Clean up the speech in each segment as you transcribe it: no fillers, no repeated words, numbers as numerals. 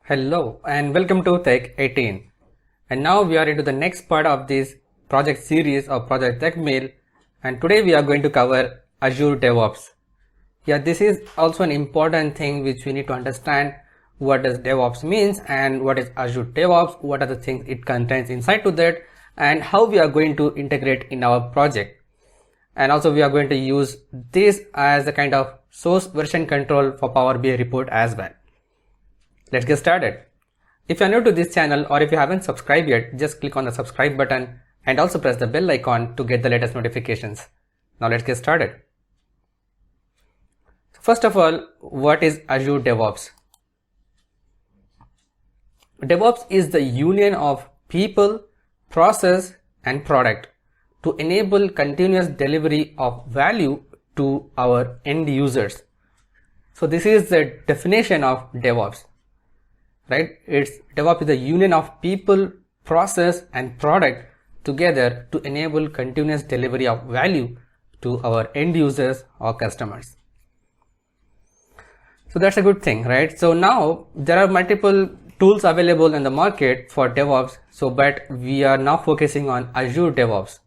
Hello and welcome to Tech 18. And now we are into the next part of this project series of Project Takmeel, and today we are going to cover Azure DevOps. Yeah, this is also an important thing which we need to understand. What does DevOps means and what is Azure DevOps, what are the things it contains inside to that, and how we are going to integrate in our project. And also we are going to use this as a kind of source version control for Power BI report as well. Let's get started. If you are new to this channel or if you haven't subscribed yet, just click on the subscribe button and also press the bell icon to get the latest notifications. Now let's get started. First of all, what is Azure DevOps? DevOps is the union of people, process and product to enable continuous delivery of value to our end users. So this is the definition of DevOps. Right? DevOps is the union of people, process and product together to enable continuous delivery of value to our end users or customers. So that's a good thing, right? So now there are multiple tools available in the market for DevOps. But we are now focusing on Azure DevOps.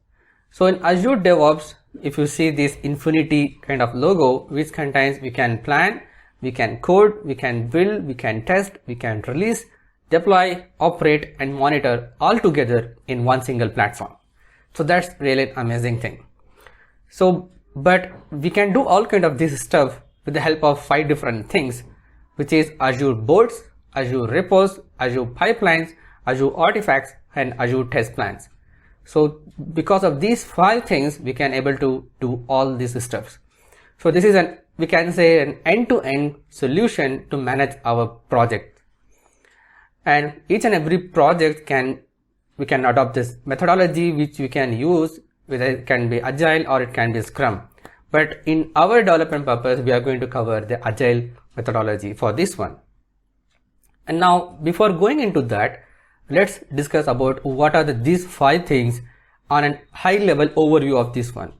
So in Azure DevOps, if you see this infinity kind of logo, which contains we can plan, we can code, we can build, we can test, we can release, deploy, operate and monitor all together in one single platform. So that's really an amazing thing. But we can do all kind of this stuff with the help of 5 different things, which is Azure Boards, Azure Repos, Azure Pipelines, Azure Artifacts and Azure Test Plans. So because of these 5 things, we can able to do all these stuffs. So this is we can say an end-to-end solution to manage our project. And each and every project we can adopt this methodology which we can use, whether it can be Agile or it can be Scrum. But in our development purpose, we are going to cover the Agile methodology for this one. And now before going into that, let's discuss about what are these 5 things on a high level overview of this one.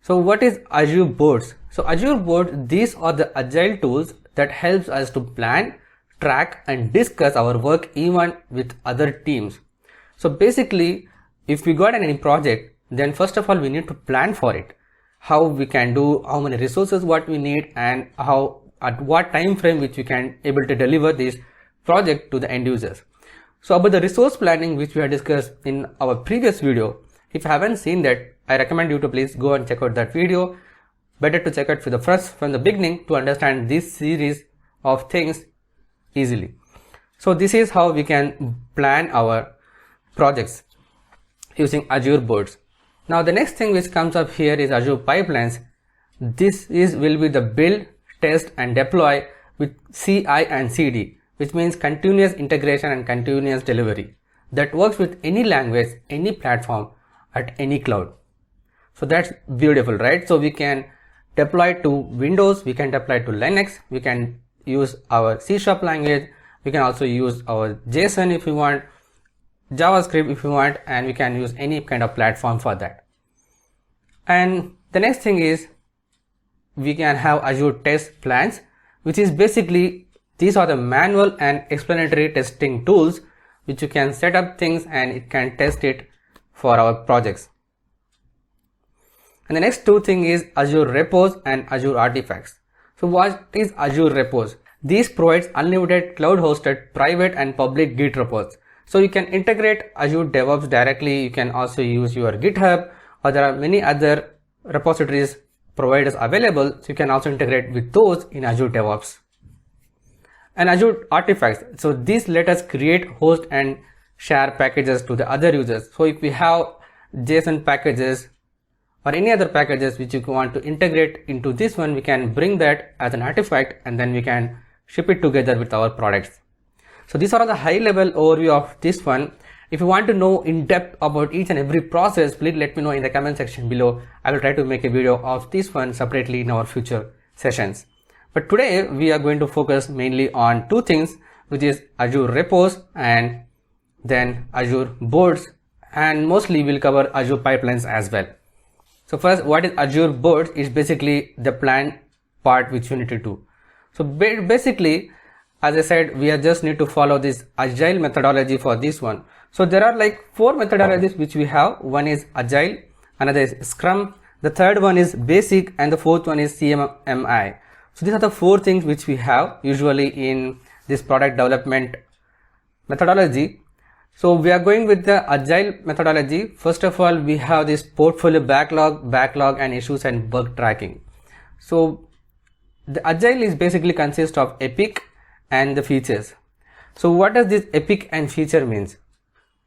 So what is Azure Boards? So Azure Boards, these are the agile tools that helps us to plan, track and discuss our work even with other teams. So basically, if we got any project, then first of all we need to plan for it. How we can do, how many resources what we need and at what time frame which we can able to deliver this project to the end users. So about the resource planning which we have discussed in our previous video, if you haven't seen that, I recommend you to please go and check out that video. Better to check out from the beginning to understand this series of things easily. So this is how we can plan our projects using Azure Boards. Now the next thing which comes up here is Azure Pipelines. This will be the build, test and deploy with CI and CD, which means continuous integration and continuous delivery that works with any language, any platform at any cloud. So that's beautiful, right? So we can deploy to Windows, we can deploy to Linux, we can use our C# language, we can also use our JSON if we want, JavaScript if we want, and we can use any kind of platform for that. And the next thing is we can have Azure Test Plans, which is basically these are the manual and explanatory testing tools which you can set up things and it can test it for our projects. And the next 2 things is Azure Repos and Azure Artifacts. So what is Azure Repos? These provides unlimited cloud hosted private and public Git repos. So you can integrate Azure DevOps directly. You can also use your GitHub, or there are many other repositories providers available. So you can also integrate with those in Azure DevOps. And Azure Artifacts. So these let us create, host and share packages to the other users. So if we have JSON packages or any other packages which you want to integrate into this one, we can bring that as an artifact and then we can ship it together with our products. So these are the high level overview of this one. If you want to know in depth about each and every process, please let me know in the comment section below. I will try to make a video of this one separately in our future sessions. But today we are going to focus mainly on 2 things, which is Azure Repos and then Azure Boards, and mostly we'll cover Azure Pipelines as well. So first, what is Azure Boards is basically the plan part which you need to do. So basically as I said, we are just need to follow this agile methodology for this one. So there are like 4 methodologies which we have. One is agile, another is scrum, the third one is basic, and the fourth one is CMMI. So these are the 4 things which we have usually in this product development methodology. So we are going with the agile methodology. First of all, we have this portfolio backlog and issues and bug tracking. So the agile is basically consists of epic and the features. So what does this epic and feature means?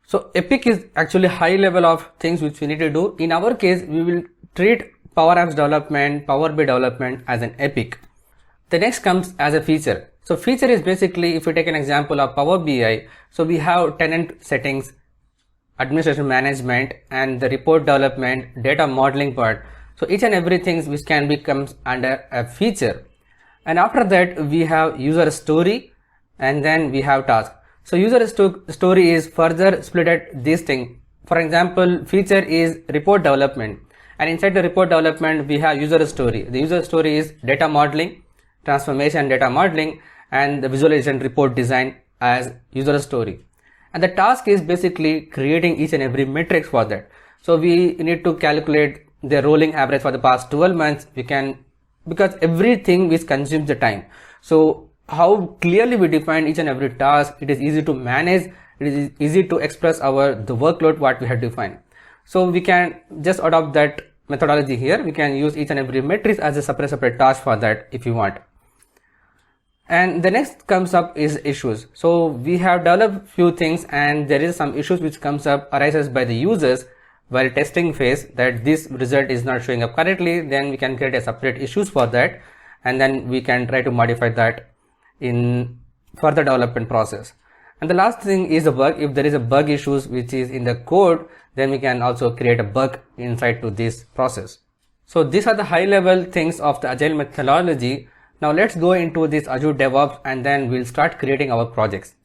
So epic is actually high level of things which we need to do. In our case, we will treat Power Apps development, Power BI development as an epic. The next comes as a feature. So feature is basically, if we take an example of Power BI, so we have tenant settings, administration management, and the report development, data modeling part. So each and everything which can become under a feature. And after that, we have user story, and then we have task. So user story is further split at this thing. For example, feature is report development, and inside the report development, we have user story. The user story is data modeling, transformation data modeling, and the visualization report design as user story. And the task is basically creating each and every metrics for that. So we need to calculate the rolling average for the past 12 months. We can, because everything which consumes the time. So how clearly we define each and every task, it is easy to manage, it is easy to express the workload what we have defined. So we can just adopt that methodology here. We can use each and every matrix as a separate task for that if you want. And the next comes up is issues. So we have developed few things, and there is some issues which arises by the users while testing phase, that this result is not showing up correctly. Then we can create a separate issues for that, and then we can try to modify that in further development process. And the last thing is the bug. If there is a bug issues which is in the code, then we can also create a bug inside to this process. So these are the high level things of the agile methodology. Now let's go into this Azure DevOps, and then we'll start creating our projects.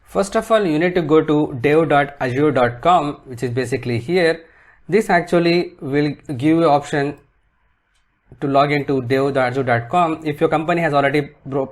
First of all, you need to go to dev.azure.com, which is basically here. This actually will give you option to log into dev.azure.com. If your company has already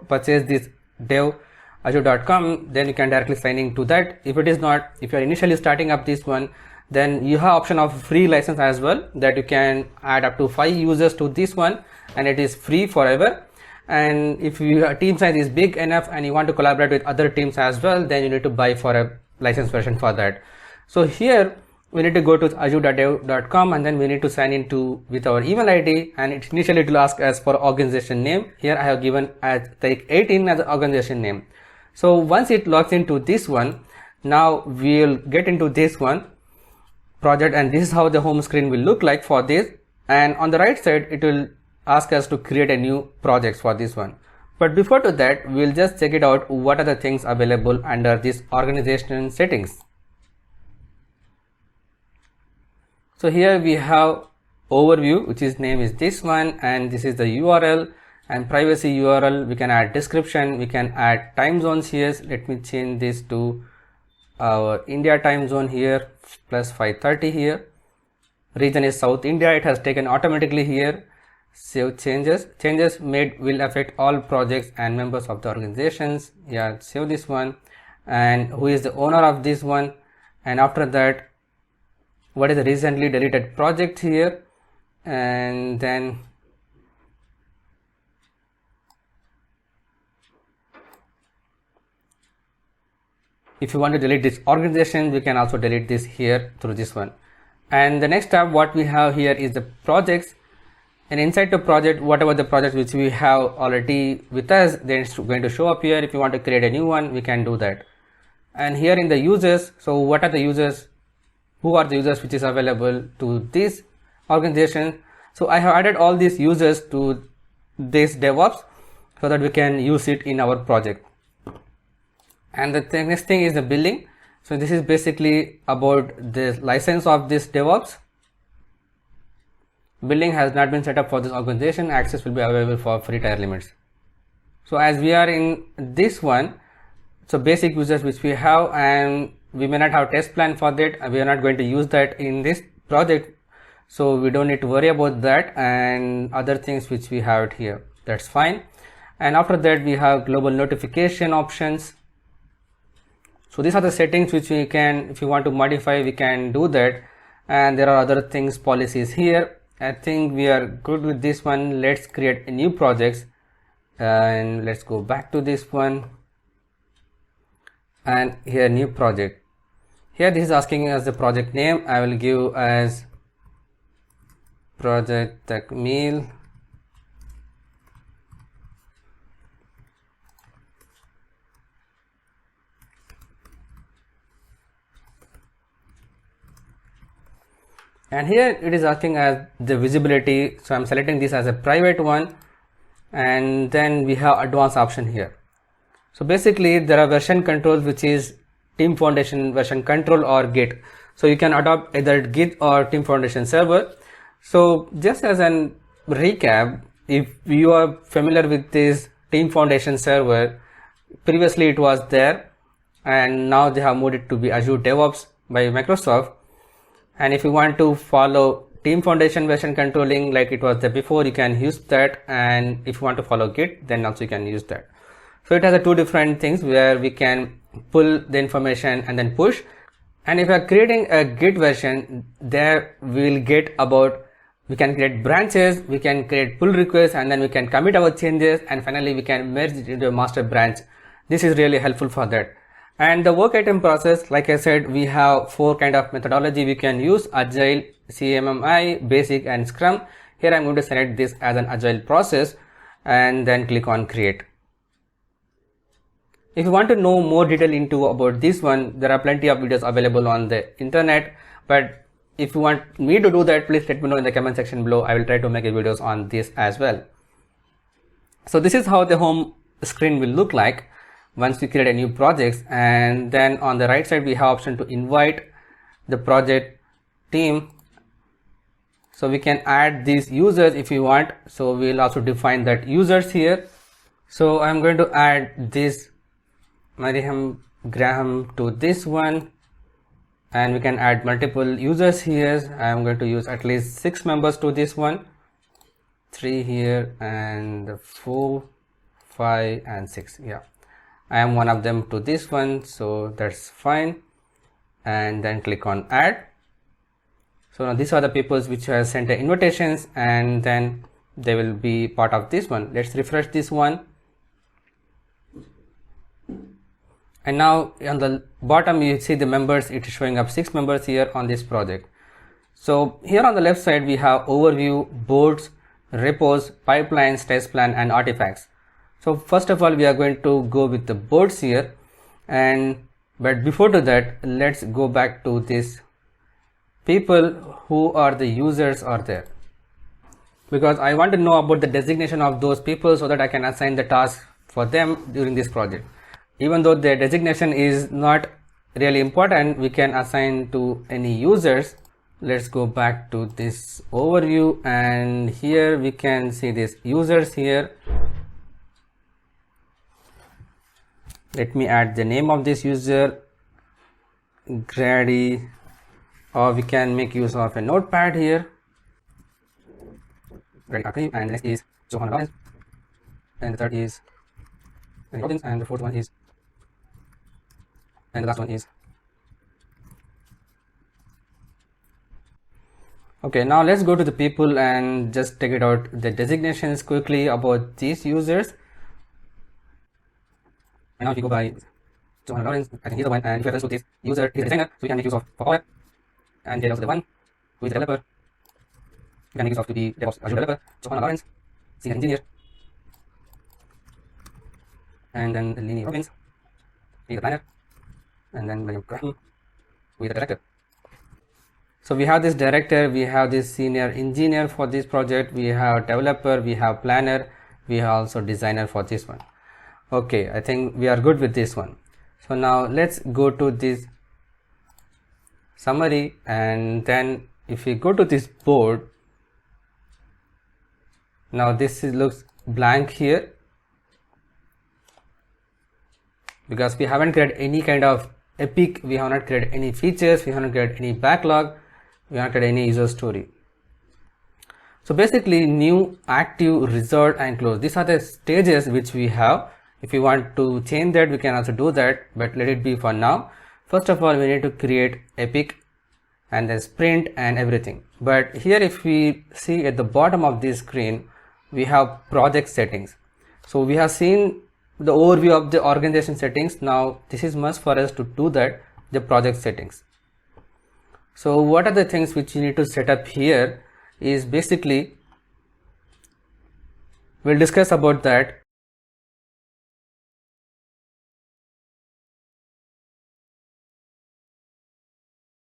purchased this dev.azure.com, then you can directly sign into that. If it is not, if you are initially starting up this one, then you have option of free license as well, that you can add up to 5 users to this one, and it is free forever. And if your team size is big enough and you want to collaborate with other teams as well, then you need to buy for a license version for that. So here we need to go to azure.dev.com, and then we need to sign into with our email ID, and initially it will ask us for organization name. Here I have given as Tarik 18 as organization name. So once it logs into this one, now we'll get into this one project, and this is how the home screen will look like for this. And on the right side, it will ask us to create a new project for this one. But before to that, we'll just check it out what are the things available under this organization settings. So here we have overview, which is name is this one, and this is the URL, and privacy URL. We can add description, we can add time zones here. Let me change this to our India time zone here, plus 5:30 here. Region is South India, it has taken automatically here. Save changes. Changes made will affect all projects and members of the organizations. Yeah, save this one. And who is the owner of this one? And after that, what is the recently deleted project here? And then if you want to delete this organization, we can also delete this here through this one. And the next tab, what we have here is the projects. And inside the project, whatever the projects which we have already with us, then it's going to show up here. If you want to create a new one, we can do that. And here in the users, so what are the users? Who are the users which is available to this organization? So I have added all these users to this DevOps so that we can use it in our project. And the next thing is the billing. So this is basically about the license of this DevOps. Billing has not been set up for this organization. Access will be available for free tier limits. So as we are in this one, so basic users which we have, and we may not have test plan for that. We are not going to use that in this project. So we don't need to worry about that, and other things which we have it here. That's fine. and after that we have global notification options. So these are the settings which we can, if you want to modify, we can do that. And there are other things, policies here. I think we are good with this one. Let's create a new project, and let's go back to this one, and here new project. Here this is asking us the project name. I will give as Project Takmeel. And here it is asking as the visibility, so I'm selecting this as a private one, and then we have advanced option here. So basically there are version controls, which is Team Foundation version control or Git. So you can adopt either Git or Team Foundation server. So just as an recap, if you are familiar with this Team Foundation server, previously it was there and now they have moved it to be Azure Devops by Microsoft. And if you want to follow Team Foundation version controlling like it was there before, you can use that. And if you want to follow Git, then also you can use that. So it has a two different things where we can pull the information and then push. And if we are creating a Git version, there we will get about, we can create branches, we can create pull requests, and then we can commit our changes, and finally we can merge it into a master branch. This is really helpful for that. And the work item process, like I said, we have 4 kind of methodology we can use: Agile, CMMI, Basic, and Scrum. Here I'm going to select this as an Agile process and then click on Create. If you want to know more detail into about this one, there are plenty of videos available on the internet. But if you want me to do that, please let me know in the comment section below. I will try to make a videos on this as well. So this is how the home screen will look like once we create a new project. And then on the right side we have option to invite the project team, so we can add these users if you want. So we'll also define that users here. So I'm going to add this Mariam Graham to this one, and we can add multiple users here. I'm going to use at least 6 members to this one, 3 here and 4, 5 and 6. Yeah, I am one of them to this one, so that's fine. And then click on add. So now these are the people which have sent the invitations, and then they will be part of this one. Let's refresh this one. And now on the bottom you see the members. It is showing up 6 members here on this project. So here on the left side we have overview, boards, repos, pipelines, test plan, and artifacts. So first of all we are going to go with the boards here, but before to that, let's go back to this people who are the users are there, because I want to know about the designation of those people so that I can assign the task for them during this project. Even though their designation is not really important, we can assign to any users. Let's go back to this overview, and here we can see this users here. Let me add the name of this user, Grady, or we can make use of a notepad here. Grady, and next is Johanna Lawrence, and the third is Robbins, and the fourth one is, and the last one is. Okay, now let's go to the people and just take it out the designations quickly about these users. And now if you go by Johanna Lawrence, I think he's the one, and if you reference to this user, he's a designer, so you can make use of for Power. And here's also the one who is a developer. You can make use of to be DevOps Azure developer, Johanna Lawrence, senior engineer. And then Lenny Robbins, he's the planner. And then William Graham, who is the director. So we have this director, we have this senior engineer for this project, we have developer, we have planner, we have also designer for this one. Okay, I think we are good with this one. So now let's go to this summary, and then if we go to this board, now this looks blank here because we haven't created any kind of epic, we have not created any features, we haven't created any backlog, we haven't created any user story. So basically new, active, reserved and closed. These are the stages which we have. If you want to change that, we can also do that, but let it be for now. First of all, we need to create epic and then sprint and everything. But here if we see at the bottom of this screen, we have project settings. So we have seen the overview of the organization settings. Now this is must for us to do that, the project settings. So what are the things which you need to set up here is basically, we'll discuss about that